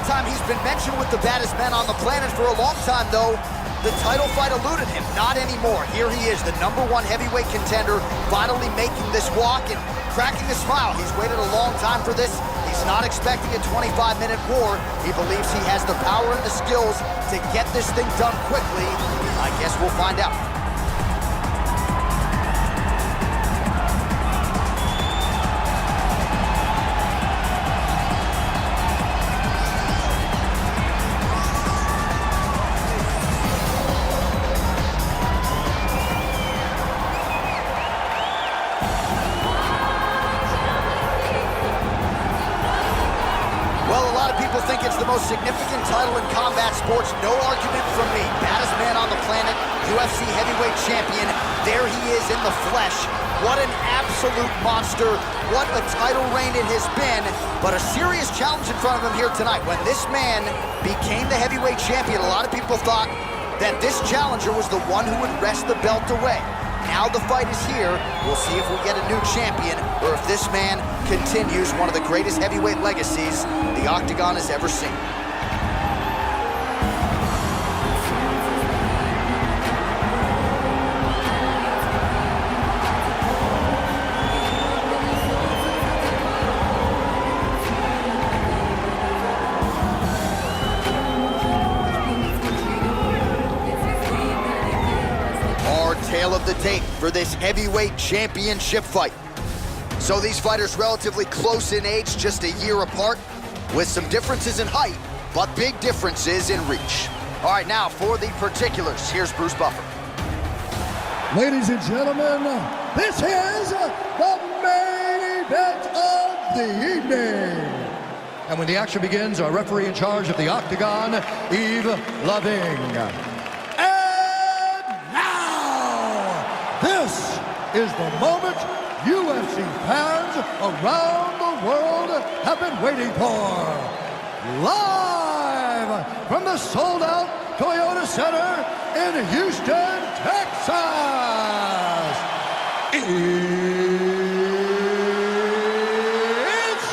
time he's been mentioned with the baddest men on the planet for a long time, though. The title fight eluded him. Not anymore. Here he is, the #1 heavyweight contender, finally making this walk and cracking a smile. He's waited a long time for this. He's not expecting a 25-minute war. He believes he has the power and the skills to get this thing done quickly. I guess we'll find out. Think it's the most significant title in combat sports. No argument from me. Baddest man on the planet, UFC heavyweight champion. There he is in the flesh. What an absolute monster. What a title reign it has been. But a serious challenge in front of him here tonight. When this man became the heavyweight champion, a lot of people thought that this challenger was the one who would wrest the belt away. Now the fight is here. We'll see if we get a new champion or if this man continues one of the greatest heavyweight legacies the Octagon has ever seen. Tale of the tape for this heavyweight championship fight. So these fighters relatively close in age, just a year apart, with some differences in height, but big differences in reach. All right, now for the particulars, here's Bruce Buffer. Ladies and gentlemen, this is the main event of the evening. And when the action begins, our referee in charge of the Octagon, Yves Lavigne. This is the moment UFC fans around the world have been waiting for. Live from the sold-out Toyota Center in Houston, Texas. It's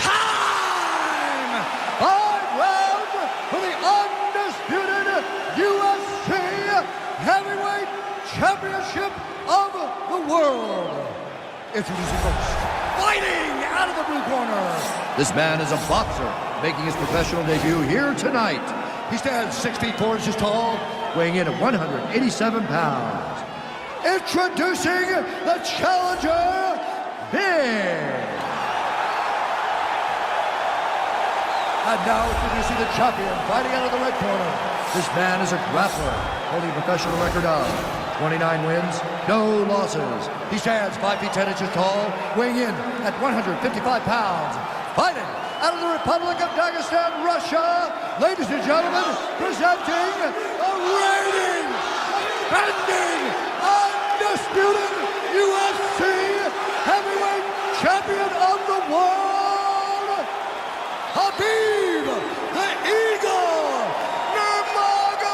time! 5 rounds for the undisputed UFC Heavyweight Championship of the world. Introducing first, fighting out of the blue corner. This man is a boxer, making his professional debut here tonight. He stands 6 feet 4 inches tall, weighing in at 187 pounds. Introducing the challenger, Big. And now introducing the champion, fighting out of the red corner. This man is a grappler, holding a professional record of 29 wins, no losses. He stands 5 feet 10 inches tall, weighing in at 155 pounds. Fighting out of the Republic of Dagestan, Russia, ladies and gentlemen, presenting the reigning, defending, undisputed UFC heavyweight champion of the world, Khabib the Eagle Nurmagomedov.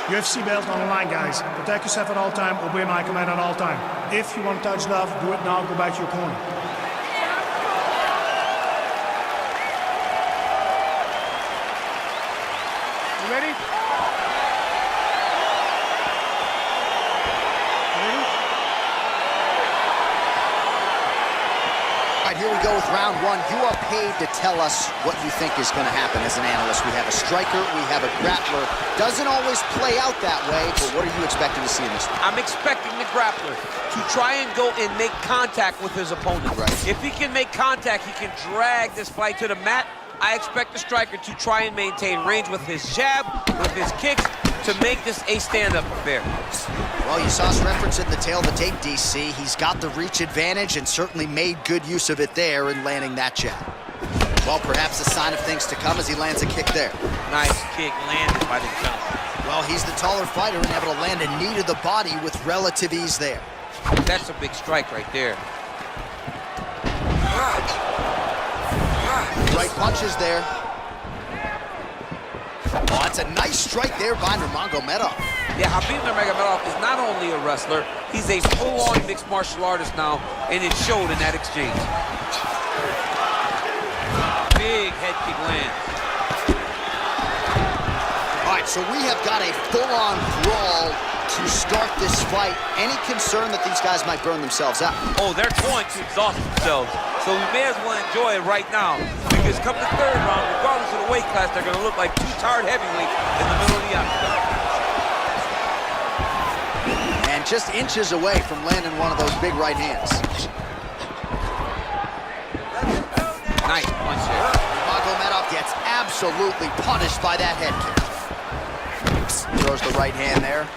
UFC belt on the line, guys. Protect yourself at all time, obey my command at all time. If you want to touch love, do it now, go back to your corner. You ready? Here we go with round 1. You are paid to tell us what you think is going to happen as an analyst. We have a striker, we have a grappler. Doesn't always play out that way, but what are you expecting to see in this one? I'm expecting the grappler to try and go and make contact with his opponent. Right. If he can make contact, he can drag this fight to the mat. I expect the striker to try and maintain range with his jab, with his kicks, to make this a stand-up affair. Well, you saw us reference in the tail of the tape, DC. He's got the reach advantage and certainly made good use of it there in landing that jab. Well, perhaps a sign of things to come as he lands a kick there. Nice kick landed by the jump. Well, he's the taller fighter and able to land a knee to the body with relative ease there. That's a big strike right there. Right punches there. Oh, that's a nice strike there by Nurmagomedov. Yeah, Khabib Nurmagomedov is not only a wrestler, he's a full-on mixed martial artist now, and it showed in that exchange. Big head kick lands. All right, so we have got a full-on brawl to start this fight. Any concern that these guys might burn themselves out? Oh, they're going to exhaust themselves. So we may as well enjoy it right now, because come the third round, regardless of the weight class, they're going to look like two tired heavyweights in the middle of the octagon. And just inches away from landing one of those big right hands. Nice punch there. Nurmagomedov gets absolutely punished by that head kick. Throws the right hand there.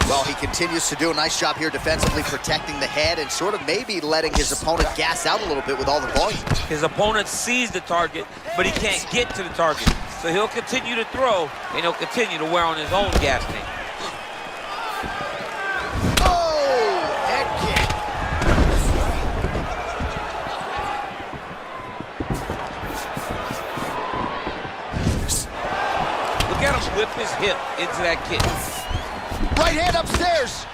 Well, he continues to do a nice job here defensively, protecting the head and sort of maybe letting his opponent gas out a little bit with all the volume. His opponent sees the target, but he can't get to the target. So he'll continue to throw, and he'll continue to wear on his own gas tank. Oh, head kick. Look at him whip his hip into that kick. Right hand upstairs.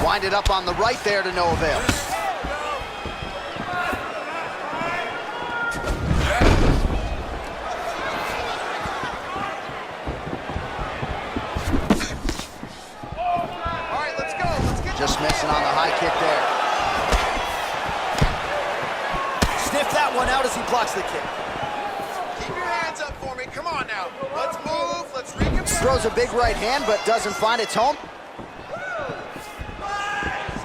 Winded up on the right there to no avail. All right, let's go. Let's get Just missing on the high kick there. Sniff that one out as he blocks the kick. Keep your hands up for me. Come on now. Let's move. Let's reconfirm. Throws a big right hand, but doesn't find its home.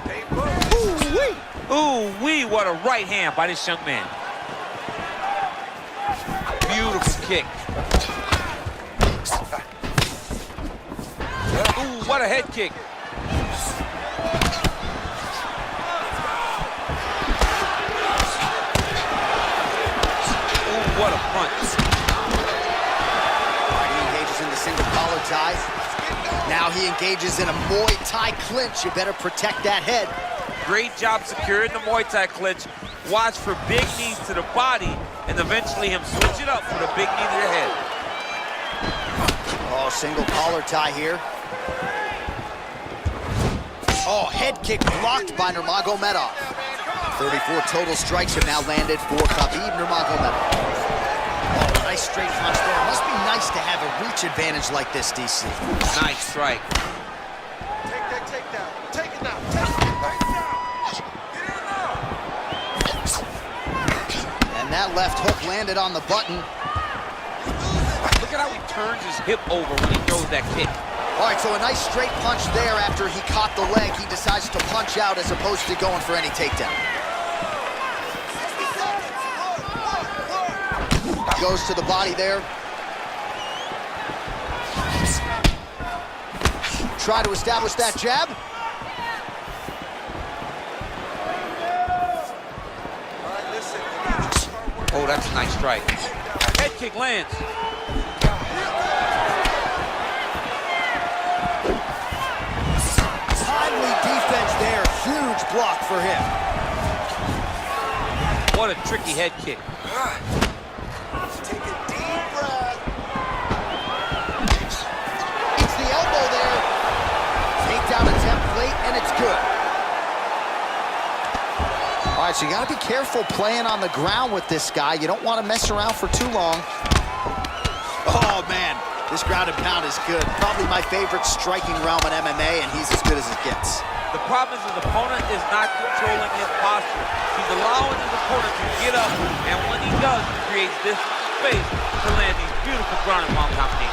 Stay put. Ooh-wee. Ooh-wee, what a right hand by this young man. Beautiful kick. Ooh, what a head kick. Ooh, what a punch. He engages in the single collar tie. Now he engages in a Muay Thai clinch. You better protect that head. Great job securing the Muay Thai clinch. Watch for big knees to the body, and eventually him switch it up for the big knee to the head. Oh, single collar tie here. Oh, head kick blocked by Nurmagomedov. 34 total strikes have now landed for Khabib Nurmagomedov. Oh, nice straight punch there. Must be nice to have a reach advantage like this, DC. Nice strike. Take that takedown. Take it now. Take it right now. Get in now. And that left hook landed on the button. Look at how he turns his hip over when he throws that kick. All right, so a nice straight punch there after he caught the leg. He decides to punch out as opposed to going for any takedown. Goes to the body there. Try to establish that jab. All right, listen. Oh, that's a nice strike. Head kick lands. Timely defense there. Huge block for him. What a tricky head kick. Take a deep breath. It's the elbow there. Takedown attempt late, and it's good. All right, so you got to be careful playing on the ground with this guy. You don't want to mess around for too long. Oh, man, this ground and pound is good. Probably my favorite striking realm in MMA, and he's as good as it gets. The problem is his opponent is not controlling his posture. He's allowing his opponent to get up, and when he does, he creates this space to land these beautiful ground and pound combinations.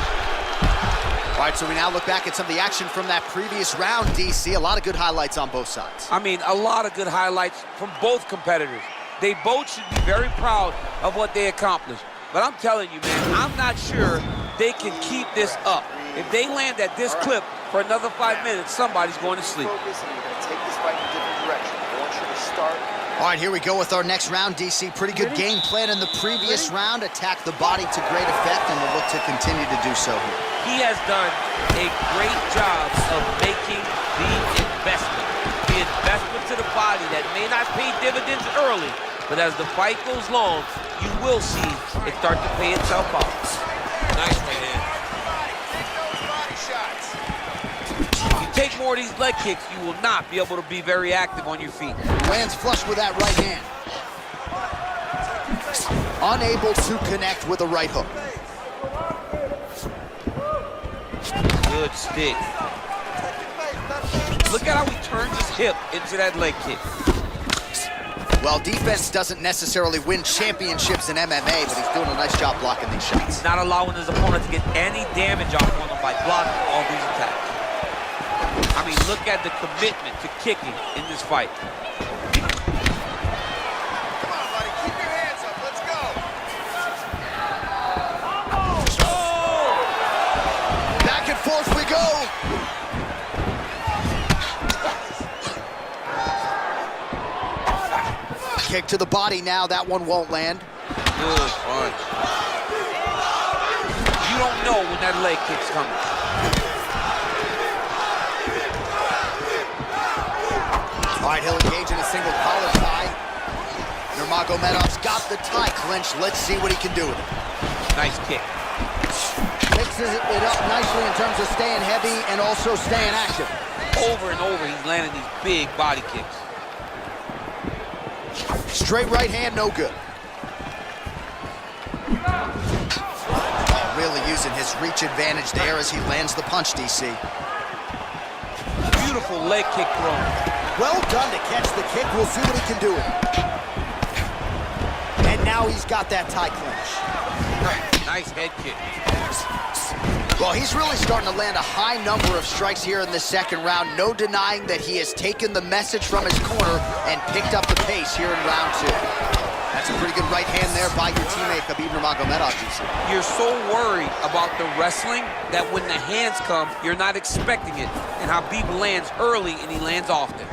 All right, so we now look back at some of the action from that previous round, DC. A lot of good highlights on both sides. I mean, a lot of good highlights from both competitors. They both should be very proud of what they accomplished. But I'm telling you, man, I'm not sure they can keep this up. If they land at this clip for another 5 minutes, somebody's going to sleep. Focus, and you're going to take this fight in a different direction. I want you to start. All right, here we go with our next round, DC. Pretty good game plan in the previous round. Attack the body to great effect, and we'll look to continue to do so here. He has done a great job of making the investment. The investment to the body that may not pay dividends early, but as the fight goes long, you will see it start to pay itself off. Nice right hand. more of these leg kicks, you will not be able to be very active on your feet. Lands flush with that right hand. Unable to connect with a right hook. Good stick. Look at how he turns his hip into that leg kick. Well, defense doesn't necessarily win championships in MMA, but he's doing a nice job blocking these shots. He's not allowing his opponent to get any damage off on him by blocking all these attacks. I mean, look at the commitment to kicking in this fight. Come on, buddy. Keep your hands up. Let's go. Oh! Back and forth we go. Kick to the body now. That one won't land. Good punch. You don't know when that leg kick's coming. All right, he'll engage in a single collar tie. Nurmagomedov's got the tie clinch. Let's see what he can do with it. Nice kick. Mixes it up nicely in terms of staying heavy and also staying active. Over and over, he's landing these big body kicks. Straight right hand, no good. Oh, really using his reach advantage there as he lands the punch, DC. Beautiful leg kick throw. Well done to catch the kick. We'll see what he can do with it. And now he's got that tie clinch. Nice head kick. Well, he's really starting to land a high number of strikes here in the second round. No denying that he has taken the message from his corner and picked up the pace here in round two. That's a pretty good right hand there by your teammate, Khabib Nurmagomedov, DC. You're so worried about the wrestling that when the hands come, you're not expecting it. And Khabib lands early and he lands often.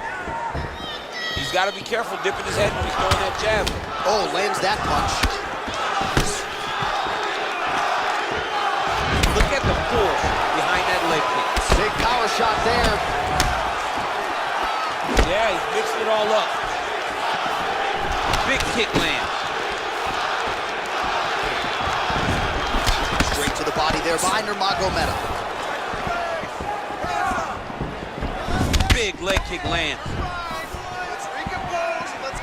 He's got to be careful dipping his head when he's throwing that jab. Oh, lands that punch. Look at the force behind that leg kick. Big power shot there. Yeah, he's mixing it all up. Big kick lands. Straight to the body there by Nurmagomedov. Big leg kick lands.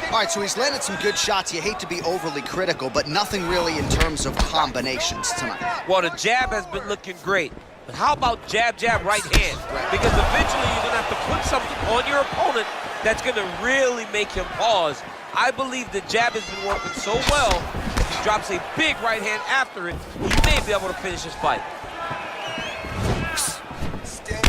All right, so he's landed some good shots. You hate to be overly critical, but nothing really in terms of combinations tonight. Well, the jab has been looking great. But how about jab, jab, right hand? Because eventually you're going to have to put something on your opponent that's going to really make him pause. I believe the jab has been working so well, if he drops a big right hand after it, he may be able to finish his fight.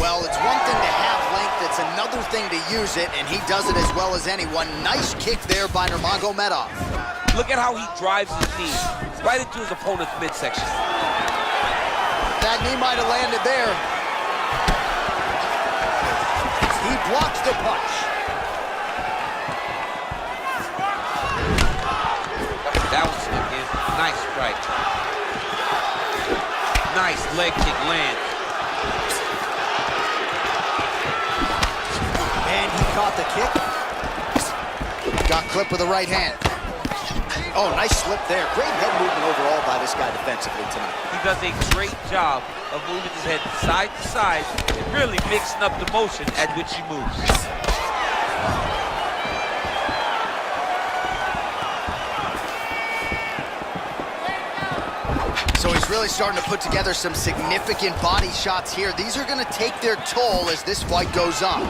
Well, it's one thing to have length, it's another thing to use it, and he does it as well as anyone. Nice kick there by Nurmagomedov. Look at how he drives his knee right into his opponent's midsection. That knee might have landed there. He blocks the punch. That one slipped in. Nice strike. Nice leg kick lands. And he caught the kick. Got clipped with the right hand. Oh, nice slip there. Great head movement overall by this guy defensively tonight. He does a great job of moving his head side to side and really mixing up the motion at which he moves. So he's really starting to put together some significant body shots here. These are going to take their toll as this fight goes on.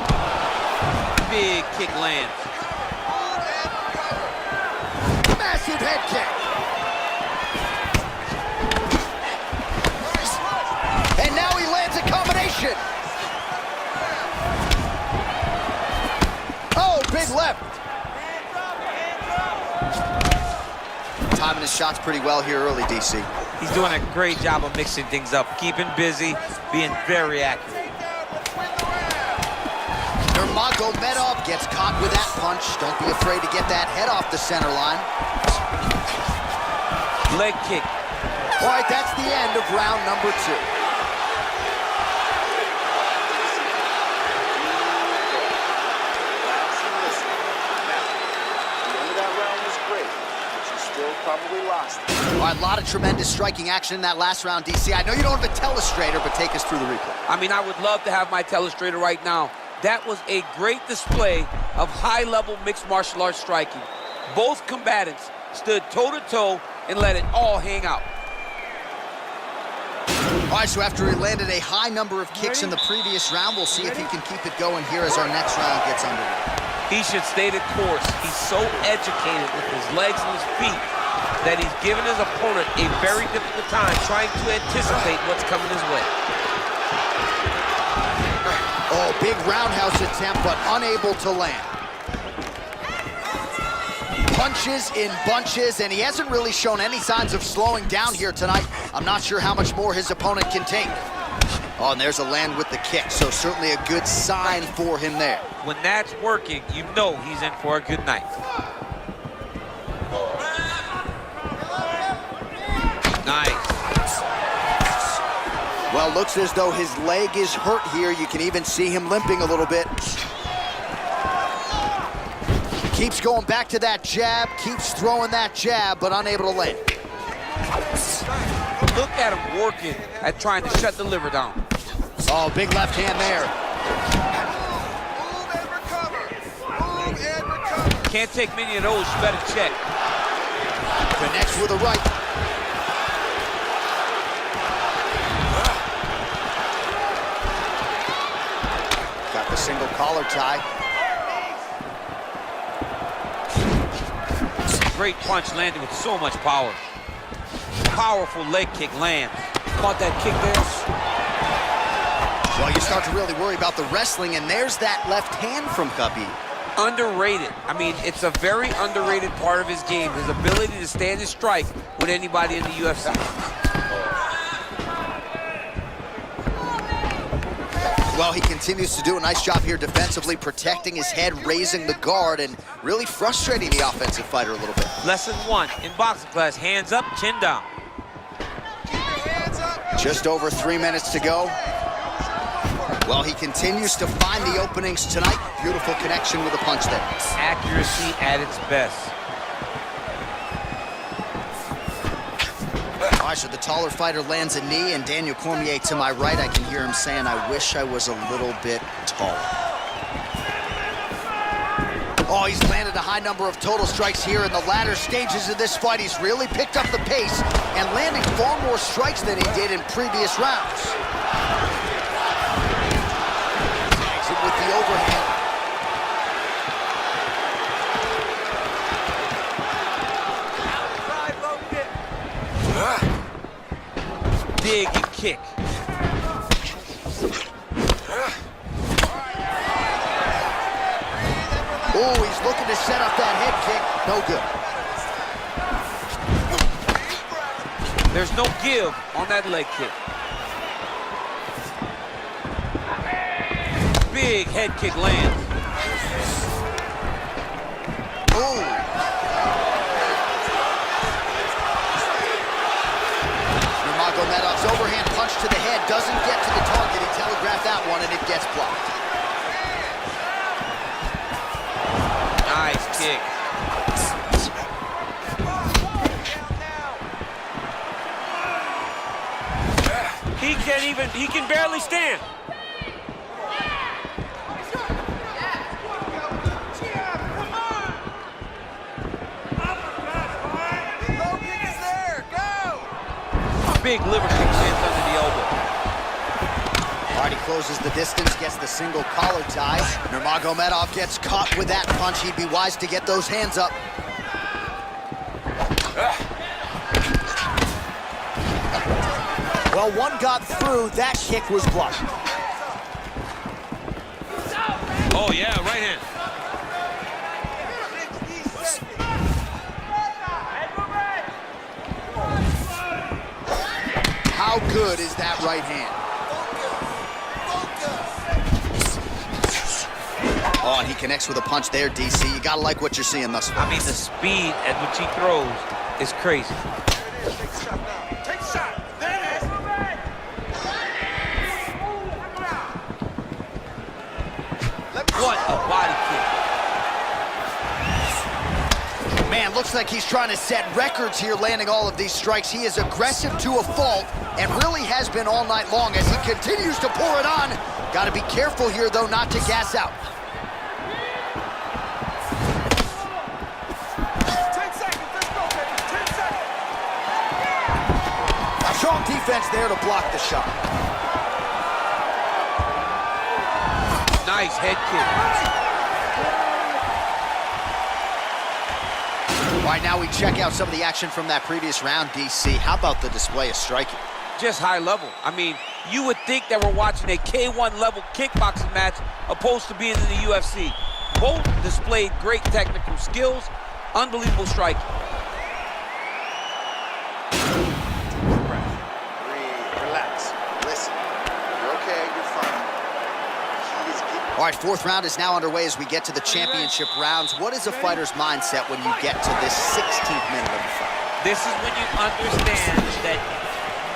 Big kick lands. Massive head kick. And now he lands a combination. Oh, big left. Timing his shots pretty well here early, DC. He's doing a great job of mixing things up, keeping busy, being very active. Nurmagomedov gets caught with that punch. Don't be afraid to get that head off the center line. Leg kick. All right, that's the end of round number two. The end of that round was great, but you still probably lost. All right, a lot of tremendous striking action in that last round, DC. I know you don't have a telestrator, but take us through the replay. I mean, I would love to have my telestrator right now. That was a great display of high-level mixed martial arts striking. Both combatants stood toe-to-toe and let it all hang out. All right, so after he landed a high number of kicks in the previous round, we'll see if he can keep it going here as our next round gets underway. He should stay the course. He's so educated with his legs and his feet that he's given his opponent a very difficult time trying to anticipate what's coming his way. Oh, big roundhouse attempt, but unable to land. Punches in bunches, and he hasn't really shown any signs of slowing down here tonight. I'm not sure how much more his opponent can take. Oh, and there's a land with the kick, so certainly a good sign for him there. When that's working, you know he's in for a good night. Nice. Well, looks as though his leg is hurt here. You can even see him limping a little bit. Keeps going back to that jab, keeps throwing that jab, but unable to land. Look at him working at trying to shut the liver down. Oh, big left hand there. Move and recover. Move and recover. Can't take many of those, you better check. Connects with a right. Got the single collar tie. Great punch landed with so much power. Powerful leg kick lands. Caught that kick there. Well, you start to really worry about the wrestling, and there's that left hand from Khabib. Underrated. I mean, it's a very underrated part of his game, his ability to stand and strike with anybody in the UFC. Well, he continues to do a nice job here defensively, protecting his head, raising the guard, and really frustrating the offensive fighter a little bit. Lesson 1 in boxing class, hands up, chin down. Keep your hands up. Just over 3 minutes to go. Well, he continues to find the openings tonight. Beautiful connection with a punch there. Accuracy at its best. All right, so the taller fighter lands a knee, and Daniel Cormier to my right, I can hear him saying, I wish I was a little bit taller. Oh, he's landed a high number of total strikes here in the latter stages of this fight. He's really picked up the pace and landing far more strikes than he did in previous rounds. Tags it with the overhand. Big kick. Oh, he's looking to set up that head kick. No good. There's no give on that leg kick. Big head kick lands. Oh. Nurmagomedov's overhand punch to the head doesn't get to the target. He telegraphed that one, and it gets blocked. Nice kick. He can barely stand. Big liver kick lands under the elbow. All right, he closes the distance, gets the single collar tie. Nurmagomedov gets caught with that punch. He'd be wise to get those hands up. Well, one got through. That kick was blocked. Oh, yeah, right hand. How good is that right hand? Oh, and he connects with a punch there, DC. You gotta like what you're seeing thus far. I mean, the speed at which he throws is crazy. Take a shot now. Take a shot. There it is. What a body kick. Man, looks like he's trying to set records here, landing all of these strikes. He is aggressive to a fault and really has been all night long as he continues to pour it on. Got to be careful here, though, not to gas out. 10 seconds, let's go, baby. 10 seconds. Strong defense there to block the shot. Nice head kick. All right, now we check out some of the action from that previous round, DC. How about the display of striking? Just high level. I mean, you would think that we're watching a K1 level kickboxing match opposed to being in the UFC. Both displayed great technical skills, unbelievable striking. Breathe, relax, listen. You're okay, you're fine. He is getting... All right, fourth round is now underway as we get to the championship rounds. What is a fighter's mindset when you get to this 16th minute of the fight? This is when you understand that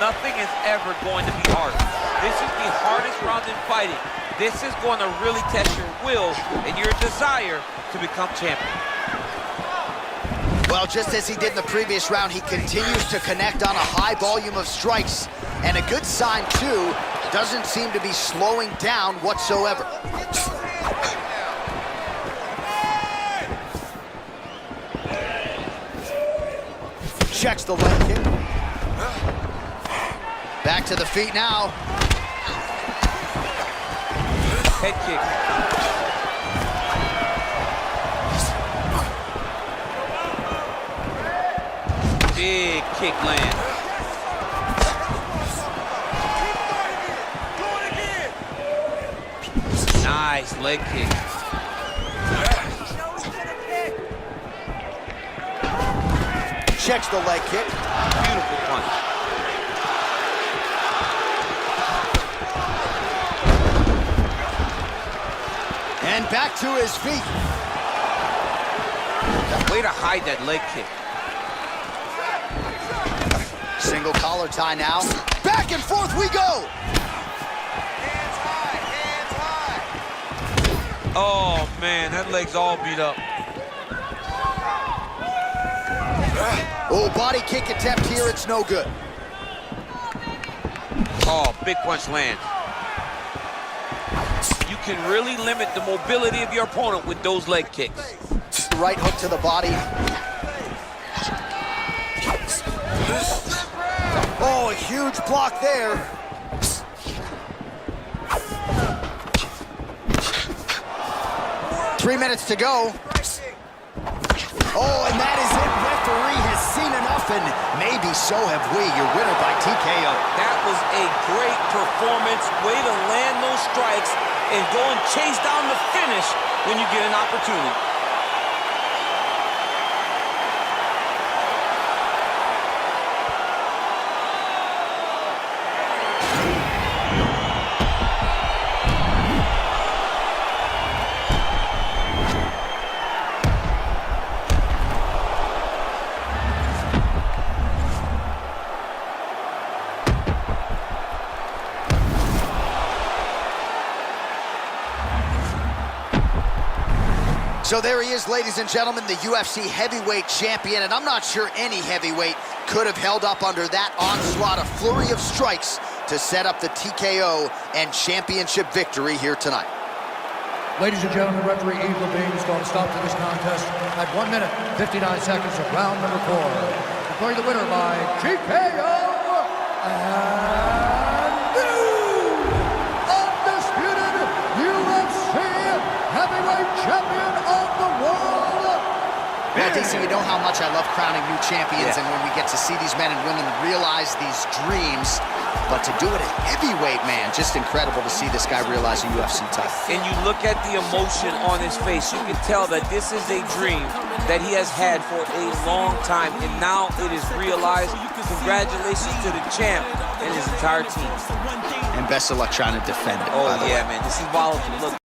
nothing is ever going to be hard. This is the hardest round in fighting. This is going to really test your will and your desire to become champion. Well, just as he did in the previous round, he continues to connect on a high volume of strikes. And a good sign, too, doesn't seem to be slowing down whatsoever. Checks the leg kick. Back to the feet now. Head kick. Big kick land. Nice leg kick. Checks the leg kick. Beautiful punch. And back to his feet. Way to hide that leg kick. Single collar tie now. Back and forth we go. Hands high, hands high. Oh, man, that leg's all beat up. Oh, body kick attempt here, it's no good. Oh, big punch lands. You can really limit the mobility of your opponent with those leg kicks. Right hook to the body. Oh, a huge block there. Three minutes to go. Oh, and that is it. Referee has seen enough, and maybe so have we. Your winner by TKO. That was a great performance. Way to land those strikes and go and chase down the finish when you get an opportunity. So there he is, ladies and gentlemen, the UFC heavyweight champion, and I'm not sure any heavyweight could have held up under that onslaught, a flurry of strikes to set up the TKO and championship victory here tonight. Ladies and gentlemen, referee Yves Levine is going to stop to this contest at 1 minute, 59 seconds of round number 4. Declaring the winner by TKO and new undisputed UFC heavyweight champion of the world. Well, DC, you know how much I love crowning new champions, and when we get to see these men and women realize these dreams, but to do it at heavyweight, man, just incredible to see this guy realize a UFC title. And you look at the emotion on his face, you can tell that this is a dream that he has had for a long time, and now it is realized. Congratulations to the champ and his entire team. And best of luck trying to defend it. Oh, yeah, man, this is volatile. Look.